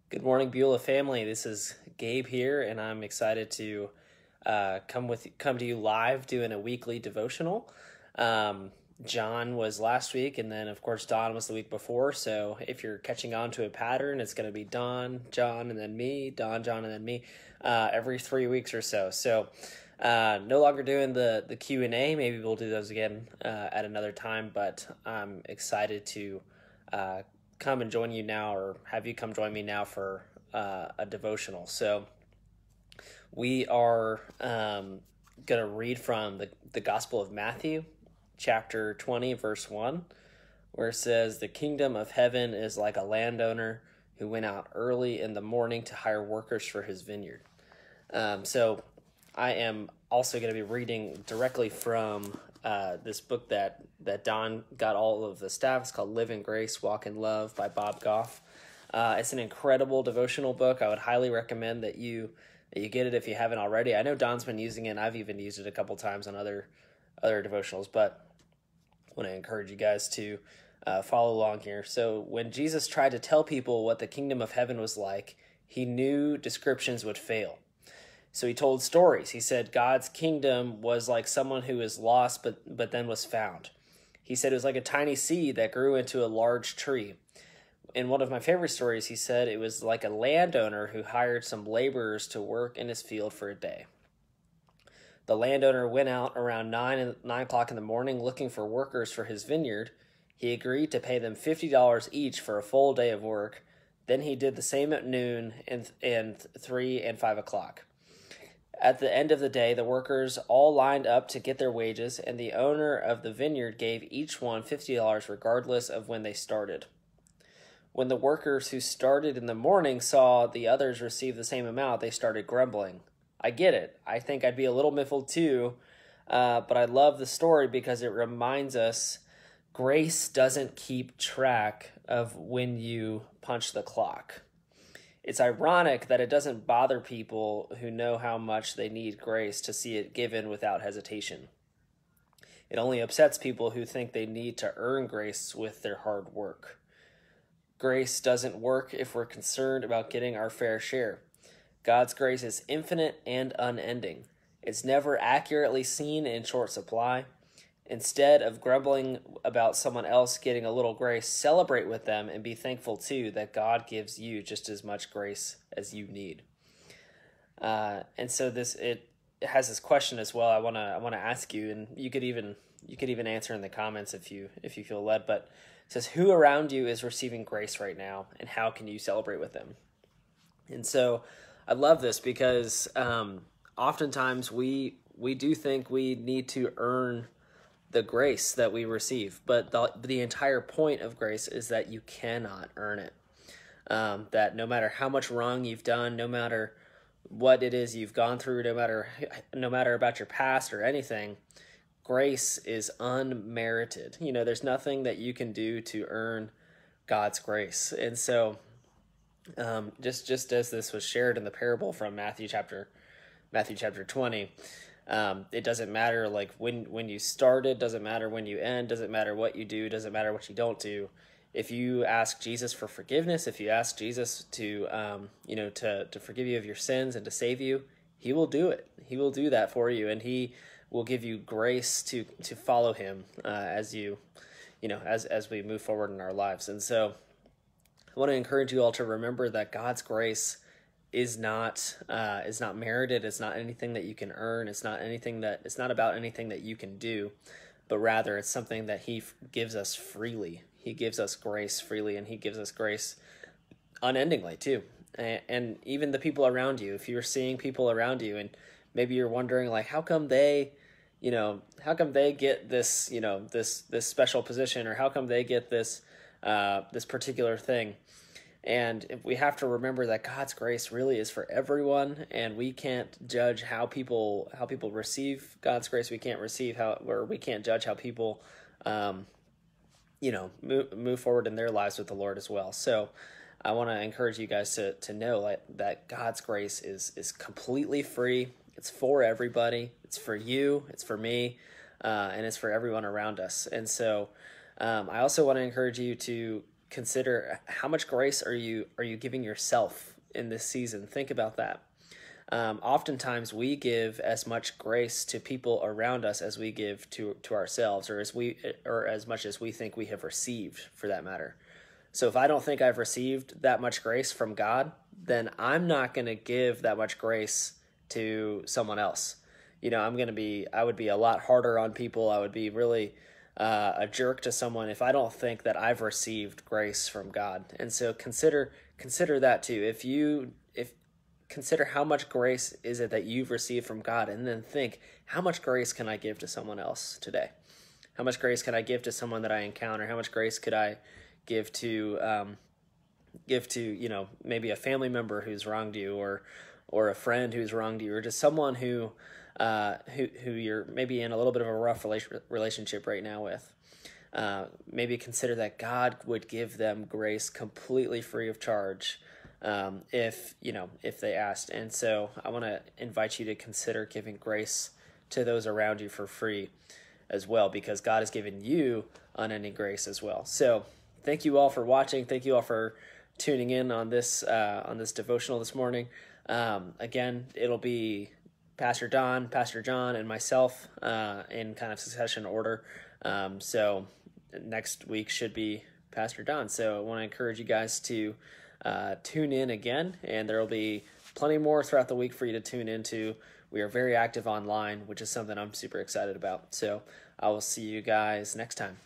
Good morning, Beulah family. This is Gabe here, and I'm excited to come to you live doing a weekly devotional. John was last week, and then of course Don was the week before. So if you're catching on to a pattern, it's going to be Don, John, and then me, Don, John, and then me, every 3 weeks or so. So no longer doing the Q&A. Maybe we'll do those again at another time. But I'm excited to come and join you now, or have you come join me now for a devotional. So we are going to read from the Gospel of Matthew, chapter 20, verse 1, where it says, "The kingdom of heaven is like a landowner who went out early in the morning to hire workers for his vineyard." So I am also going to be reading directly from this book that Don got all of the staff. It's called Live in Grace, Walk in Love by Bob Goff. It's an incredible devotional book. I would highly recommend that you get it if you haven't already. I know Don's been using it, and I've even used it a couple times on other devotionals, but I want to encourage you guys to follow along here. So when Jesus tried to tell people what the kingdom of heaven was like, he knew descriptions would fail. So he told stories. He said God's kingdom was like someone who was lost but then was found. He said it was like a tiny seed that grew into a large tree. In one of my favorite stories, he said it was like a landowner who hired some laborers to work in his field for a day. The landowner went out around 9 o'clock in the morning looking for workers for his vineyard. He agreed to pay them $50 each for a full day of work. Then he did the same at noon and 3 and 5 o'clock. At the end of the day, the workers all lined up to get their wages, and the owner of the vineyard gave each one $50 regardless of when they started. When the workers who started in the morning saw the others receive the same amount, they started grumbling. I get it. I think I'd be a little miffled too, but I love the story because it reminds us grace doesn't keep track of when you punch the clock. It's ironic that it doesn't bother people who know how much they need grace to see it given without hesitation. It only upsets people who think they need to earn grace with their hard work. Grace doesn't work if we're concerned about getting our fair share. God's grace is infinite and unending. It's never accurately seen in short supply. Instead of grumbling about someone else getting a little grace, celebrate with them and be thankful too that God gives you just as much grace as you need. And so it has this question as well. I want to ask you, and you could even answer in the comments if you feel led. But it says, who around you is receiving grace right now, and how can you celebrate with them? And so I love this because oftentimes we do think we need to earn the grace that we receive, but the entire point of grace is that you cannot earn it. That no matter how much wrong you've done, no matter what it is you've gone through, no matter about your past or anything, grace is unmerited. There's nothing that you can do to earn God's grace. And so just as this was shared in the parable from Matthew chapter 20, it doesn't matter like when you started, doesn't matter when you end, doesn't matter what you do, doesn't matter what you don't do. If you ask Jesus for forgiveness, if you ask Jesus to forgive you of your sins and to save you, he will do it. He will do that for you, and he will give you grace to follow him as we move forward in our lives. And so I want to encourage you all to remember that God's grace is not merited. It's not anything that you can earn. It's not about anything that you can do, but rather it's something that he gives us freely. He gives us grace freely, and he gives us grace unendingly too. And even the people around you, if you're seeing people around you and maybe you're wondering like, how come they get this, this special position, or how come they get this particular thing? And we have to remember that God's grace really is for everyone, and we can't judge how people receive God's grace. We can't judge how people, move forward in their lives with the Lord as well. So I want to encourage you guys to know that God's grace is completely free. It's for everybody. It's for you. It's for me, and it's for everyone around us. And so I also want to encourage you to consider how much grace are you giving yourself in this season. Think about that. Oftentimes we give as much grace to people around us as we give to ourselves, or as much as we think we have received, for that matter. So if I don't think I've received that much grace from God, then I'm not going to give that much grace to someone else. I would be a lot harder on people. I would be really a jerk to someone if I don't think that I've received grace from God. And so consider that too. If consider how much grace is it that you've received from God, and then think, how much grace can I give to someone else today? How much grace can I give to someone that I encounter? How much grace could I give to maybe a family member who's wronged you, or a friend who's wronged you, or just someone who you're maybe in a little bit of a rough relationship right now with. Maybe consider that God would give them grace completely free of charge, if they asked. And so I want to invite you to consider giving grace to those around you for free as well, because God has given you unending grace as well. So thank you all for watching. Thank you all for tuning in on this devotional this morning. Again, it'll be Pastor Don, Pastor John, and myself in kind of succession order. So next week should be Pastor Don. So I want to encourage you guys to tune in again, and there will be plenty more throughout the week for you to tune into. We are very active online, which is something I'm super excited about. So I will see you guys next time.